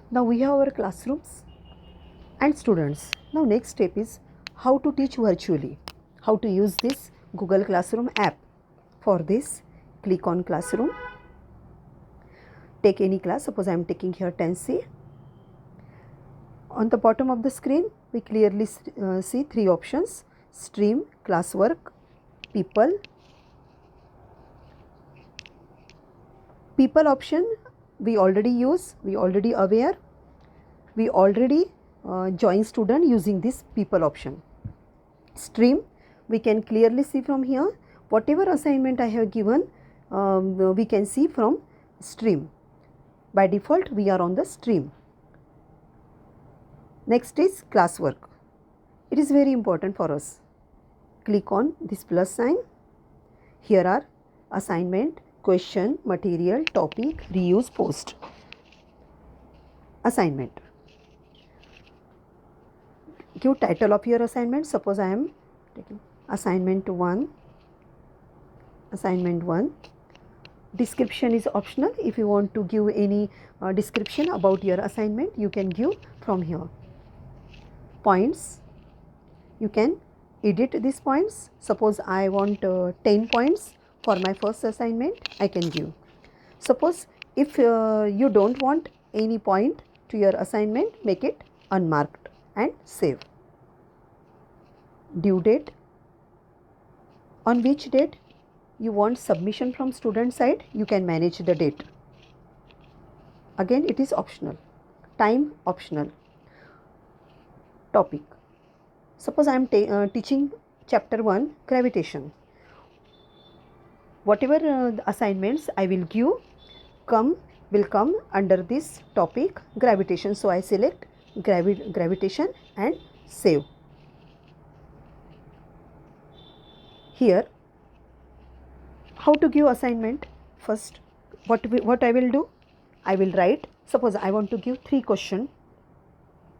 Now we have our classrooms and students. Now next step is how to teach virtually, how to use this Google Classroom app. For this, click on Classroom, take any class. Suppose I am taking here 10C. On the bottom of the screen, we clearly see three options: stream, classwork, people. People option we already use, we already aware, we already join student using this people option. Stream, we can clearly see from here whatever assignment I have given, we can see from stream. By default we are on the stream. Next is classwork. It is very important for us. Click on this plus sign. Here are assignment, question, material, topic, reuse, post. Assignment. Give title of your assignment. Suppose I am taking assignment 1. Assignment 1. Description is optional. If you want to give any description about your assignment, you can give from here. Points, you can edit these points. Suppose I want 10 points for my first assignment, I can give. Suppose if you don't want any point to your assignment, make it unmarked and save. Due date, on which date you want submission from student side, you can manage the date. Again, it is optional. Time, optional. Topic, suppose I am teaching chapter 1 gravitation. Whatever assignments I will give will come under this topic gravitation. So I select gravitation and save. Here, how to give assignment? First, what I will do? I will write. Suppose I want to give 3 questions.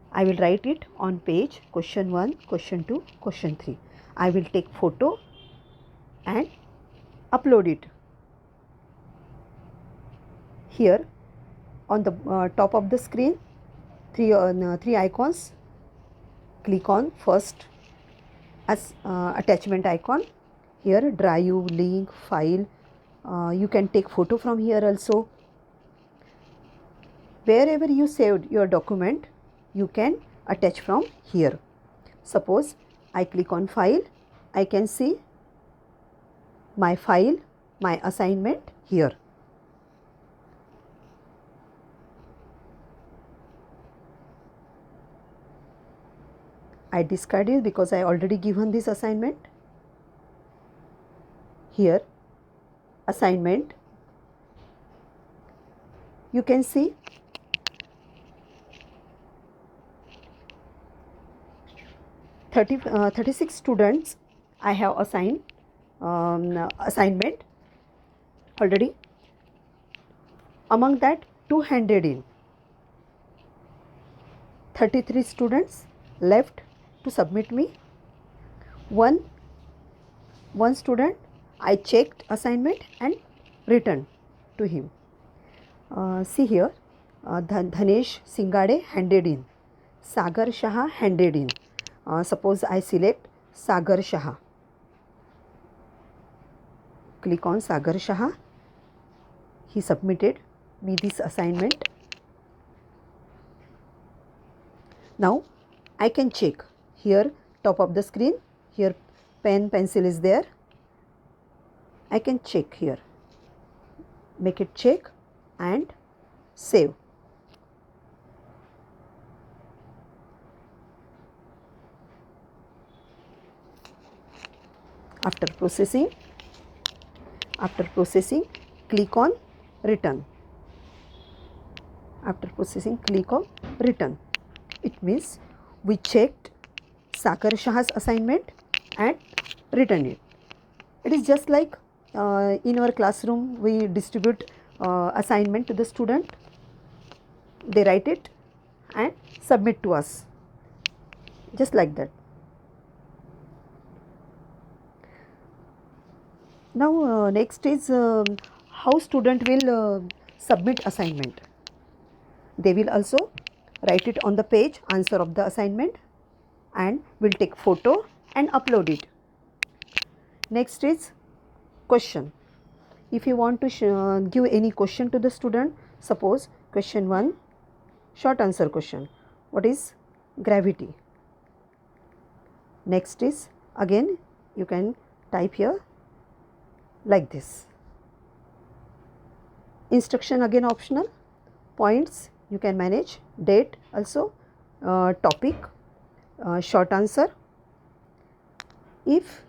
I will write it on page, question 1, question 2, question 3. I will take photo and upload it. Here on the top of the screen, three icons. Click on first as attachment icon. Here drive, link, file. You can take photo from here also. Wherever you saved your document, you can attach from here. Suppose I click on file, I can see my file, my assignment here. I discard it because I already given this assignment. Here, assignment, you can see 36 students I have assigned assignment already. Among that, 2 handed in. 33 students left to submit me. One student I checked assignment and returned to him. See here, Dhanesh Singade handed in. Sagar Shah handed in. Suppose I select Sagar Shah. Click on Sagar Shah. He submitted me this assignment. Now I can check. Here top of the screen, here pen, pencil is there. I can check here. Make it check and save. After processing, click on return. After processing, click on return. It means we checked Sagar Shah's assignment and returned it. It is just like in our classroom we distribute assignment to the student. They write it and submit to us. Just like that. Now next is how student will submit assignment. They will also write it on the page, answer of the assignment, and will take photo and upload it. Next is question. If you want to give any question to the student, suppose question 1, short answer question. What is gravity? Next is, again you can type here like this. Instruction again optional. Points you can manage. Date also. Topic. Short answer. If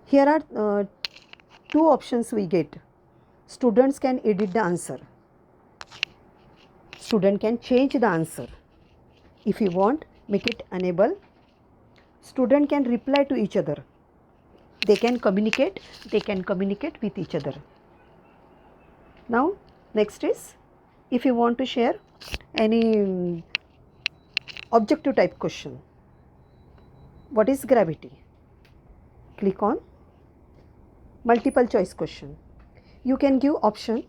here are 2 options we get. Students can edit the answer. Student can change the answer. If you want, make it enable. Student can reply to each other. They can communicate with each other. Now next is, if you want to share any objective type question. What is gravity? Click on multiple choice question. You can give option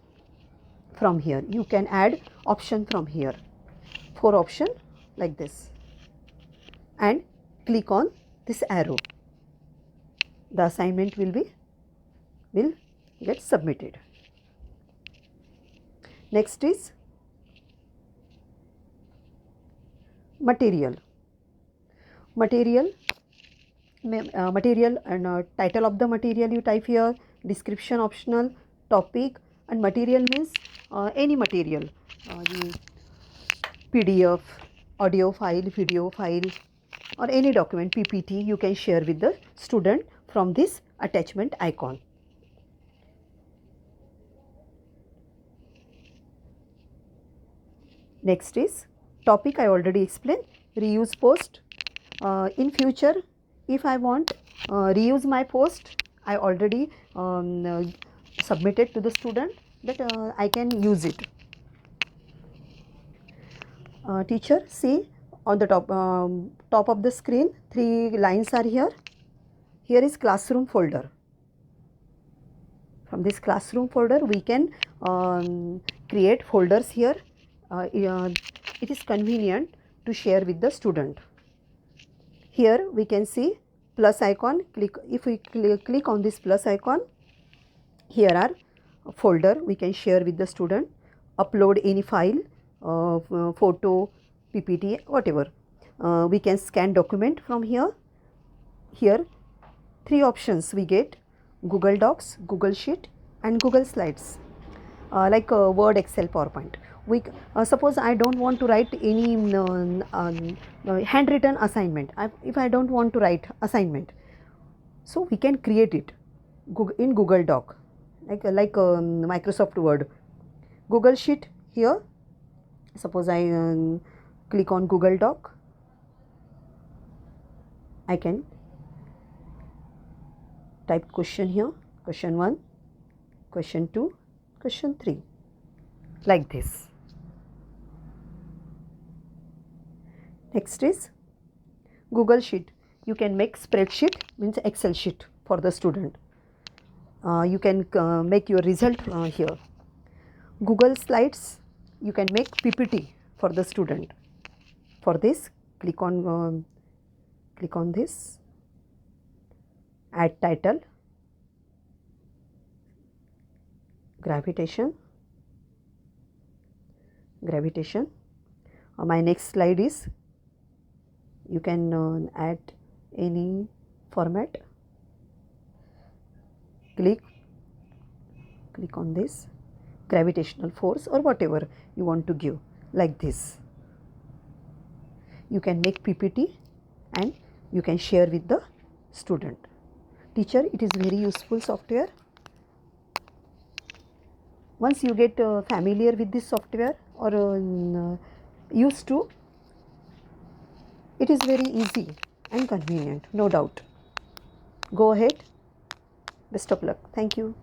from here. You can add option from here. 4 option like this. And click on this arrow. The assignment will get submitted. Next is material. Material and title of the material you type here, description optional, topic, and material means any material, PDF, audio file, video file, or any document, PPT, you can share with the student from this attachment icon. Next is topic. I already explained. Reuse post. In future, if I want reuse my post, I already submitted to the student that I can use it. Teacher, see on the top of the screen, 3 lines are here. Here is classroom folder. From this classroom folder, we can create folders here. It is convenient to share with the student. Here we can see plus icon. If we click on this plus icon, here are folder we can share with the student. Upload any file, photo, PPT, whatever. We can scan document from here. Here 3 options we get: Google Docs, Google Sheet, and Google Slides, like Word, Excel, PowerPoint. Suppose I don't want to write any handwritten assignment. If I don't want to write assignment, so we can create it in Google Doc, like Microsoft Word. Google Sheet here. Suppose I click on Google Doc. I can type question here. Question 1, question 2, question 3, like this. Next is Google Sheet. You can make spreadsheet, means Excel sheet for the student. You can make your result here. Google Slides, you can make PPT for the student. For this, click on this, add title, gravitation. My next slide is, you can add any format. Click on this, gravitational force or whatever you want to give, like this. You can make PPT and you can share with the student. Teacher, it is very useful software. Once you get familiar with this software or used to, it is very easy and convenient, no doubt. Go ahead. Best of luck. Thank you.